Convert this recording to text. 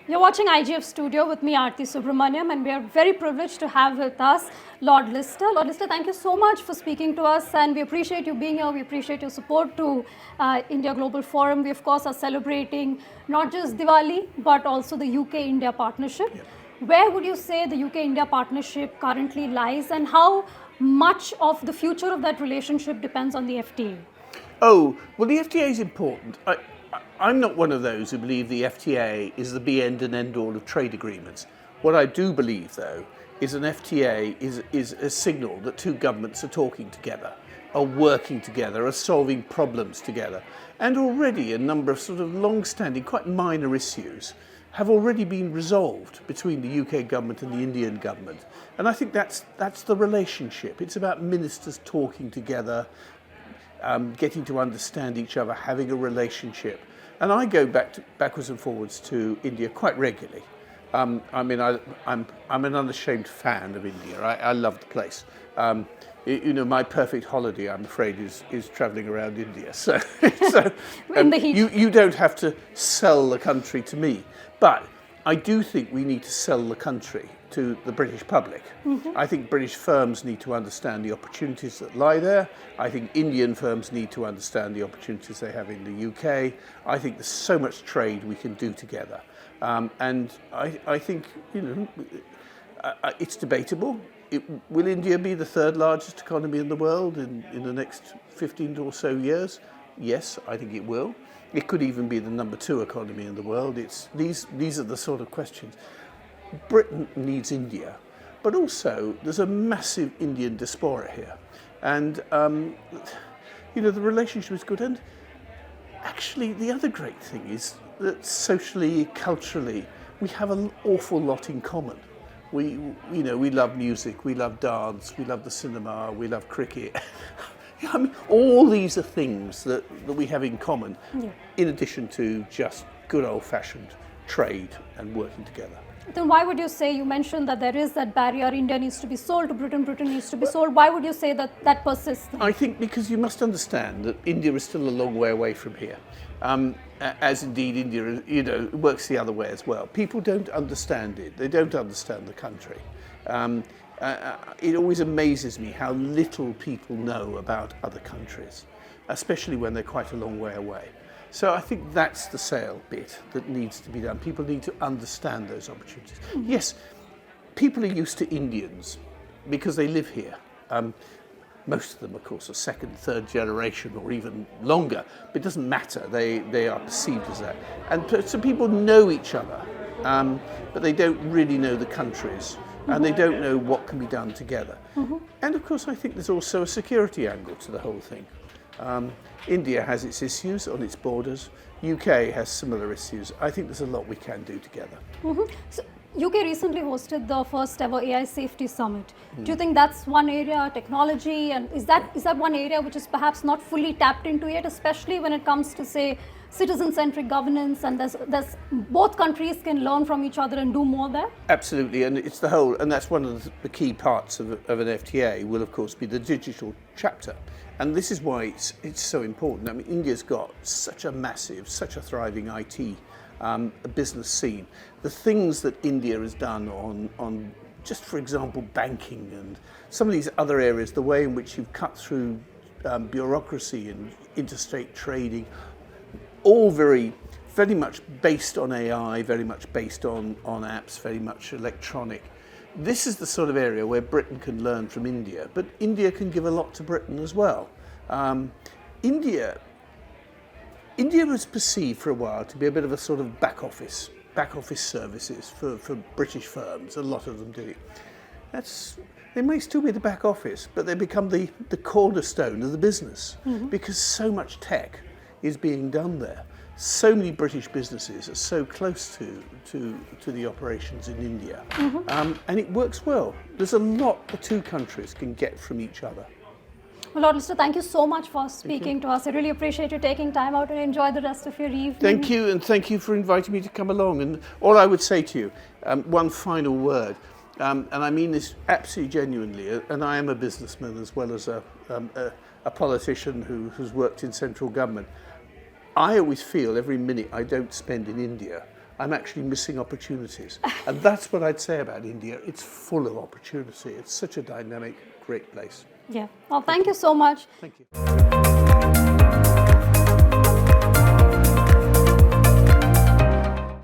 You're watching IGF Studio with me, Aarti Subramaniam, and we are very privileged to have with us Lord Lister. Lord Lister, thank you so much for speaking to us, and we appreciate you being here. We appreciate your support to India Global Forum. We, of course, are celebrating not just Diwali, but also the UK-India partnership. Yep. Where would you say the UK-India partnership currently lies, and how much of the future of that relationship depends on the FTA? Oh, well, the FTA is important. I'm not one of those who believe the FTA is the be end and end all of trade agreements. What I do believe, though, is an FTA is a signal that two governments are talking together, are working together, are solving problems together. And already a number of sort of long-standing, quite minor issues have already been resolved between the UK government and the Indian government. And I think that's the relationship. It's about ministers talking together, getting to understand each other, having a relationship. And I go backwards and forwards to India quite regularly. I'm an unashamed fan of India. I love the place. My perfect holiday, I'm afraid, is travelling around India. So In the heat. you don't have to sell the country to me. But I do think we need to sell the country to the British public. I think British firms need to understand the opportunities that lie there. I think Indian firms need to understand the opportunities they have in the UK. I think there's so much trade we can do together. And I think, it's debatable. Will India be the third largest economy in the world in the next 15 or so years? Yes, I think it will. It could even be the number 2 economy in the world. These are the sort of questions. Britain needs India, but also there's a massive Indian diaspora here. And, the relationship is good. And actually, the other great thing is that socially, culturally, we have an awful lot in common. We love music, we love dance, we love the cinema, we love cricket. I mean, all these are things that we have in common, in addition to just good old-fashioned trade and working together. Then why would you say, you mentioned that there is that barrier, India needs to be sold to Britain, Britain needs to be sold. Why would you say that persists? I think because you must understand that India is still a long way away from here. As indeed India, works the other way as well. People don't understand it. They don't understand the country. It always amazes me how little people know about other countries, especially when they're quite a long way away. So I think that's the sale bit that needs to be done. People need to understand those opportunities. Yes, people are used to Indians because they live here. Most of them, of course, are second, third generation or even longer, but it doesn't matter. They are perceived as that. And so people know each other, but they don't really know the countries, and they don't know what can be done together. And of course, I think there's also a security angle to the whole thing. India has its issues on its borders. UK has similar issues. I think there's a lot we can do together. So, UK recently hosted the first ever AI Safety Summit. Do you think that's one area, technology, and is that one area which is perhaps not fully tapped into yet, especially when it comes to, say, citizen-centric governance, and there's both countries can learn from each other and do more there? Absolutely, and it's the whole, and that's one of the key parts of an FTA will, of course, be the digital chapter. And this is why it's so important. I mean, India's got such a massive, such a thriving IT business scene. The things that India has done on just, for example, banking and some of these other areas, the way in which you've cut through bureaucracy and interstate trading, all very much based on AI, very much based on apps, very much electronic. This is the sort of area where Britain can learn from India, but India can give a lot to Britain as well. India was perceived for a while to be a bit of a sort of back office services for British firms. A lot of them do it. They may still be the back office, but they become the cornerstone of the business because so much tech is being done there. So many British businesses are so close to the operations in India, and it works well. There's a lot the two countries can get from each other. Well, Lord Lister, thank you so much for speaking to us. I really appreciate you taking time out and enjoy the rest of your evening. Thank you, and thank you for inviting me to come along. And all I would say to you, one final word, and I mean this absolutely genuinely, and I am a businessman as well as a politician who has worked in central government. I always feel every minute I don't spend in India, I'm actually missing opportunities. And that's what I'd say about India. It's full of opportunity. It's such a dynamic, great place. Yeah. Well, thank you so much. Thank you.